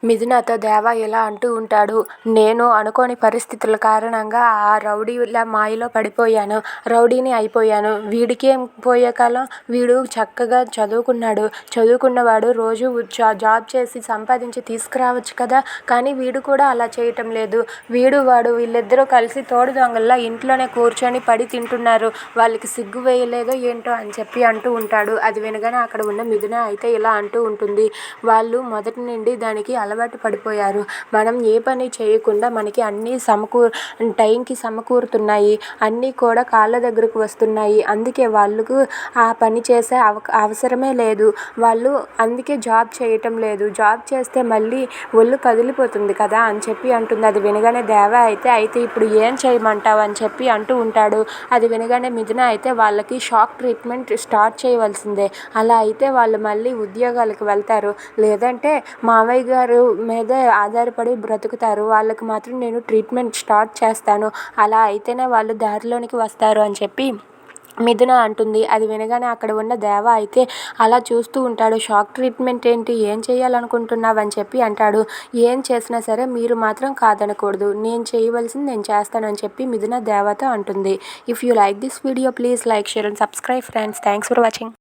మిథునతో దేవ ఇలా అంటూ ఉంటాడు. నేను అనుకోని పరిస్థితుల కారణంగా ఆ రౌడీల మాయలో పడిపోయాను. రౌడీని అయిపోయాను. వీడికేం పోయే కాలం. వీడు చక్కగా చదువుకున్నాడు. చదువుకున్నవాడు రోజు జాబ్ చేసి సంపాదించి తీసుకురావచ్చు కదా. కానీ వీడు కూడా అలా చేయటం లేదు. వాడు వీళ్ళిద్దరూ కలిసి తోడు దొంగల్లా ఇంట్లోనే కూర్చొని పడి తింటున్నారు. వాళ్ళకి సిగ్గు వేయలేదో ఏంటో అని చెప్పి అంటూ ఉంటాడు. అది వినగానే అక్కడ ఉన్న మిథున అయితే ఇలా అంటూ ఉంటుంది. వాళ్ళు మొదటి నుండి దానికి అలవాటు పడిపోయారు. మనం ఏ పని చేయకుండా మనకి అన్నీ టైంకి సమకూరుతున్నాయి. అన్నీ కూడా కాళ్ళ దగ్గరకు వస్తున్నాయి. అందుకే వాళ్ళకు ఆ పని చేసే అవసరమే లేదు. వాళ్ళు అందుకే జాబ్ చేయటం లేదు. జాబ్ చేస్తే మళ్ళీ ఒళ్ళు కదిలిపోతుంది కదా అని చెప్పి అంటుంది. అది వినగానే దేవ అయితే ఇప్పుడు ఏం చేయమంటావు అని చెప్పి అంటూ ఉంటాడు. అది వినగానే మిథున అయితే వాళ్ళకి షాక్ ట్రీట్మెంట్ స్టార్ట్ చేయవలసిందే. అలా అయితే వాళ్ళు మళ్ళీ ఉద్యోగాలకు వెళ్తారు. లేదంటే మావయ్య గారు మీదే ఆధారపడి బ్రతుకుతారు. వాళ్ళకి మాత్రం నేను ట్రీట్మెంట్ స్టార్ట్ చేస్తాను. అలా అయితేనే వాళ్ళు దారిలోనికి వస్తారు అని చెప్పి మిథున అంటుంది. అది వినగానే అక్కడ ఉన్న దేవ అయితే అలా చూస్తూ ఉంటాడు. షాక్ ట్రీట్మెంట్ ఏంటి, ఏం చేయాలనుకుంటున్నావు అని చెప్పి అంటాడు. ఏం చేసినా సరే మీరు మాత్రం కాదనకూడదు. నేను చేయవలసింది నేను చేస్తానని చెప్పి మిథున దేవతో అంటుంది. If you like this video please like, share and subscribe friends. Thanks for watching.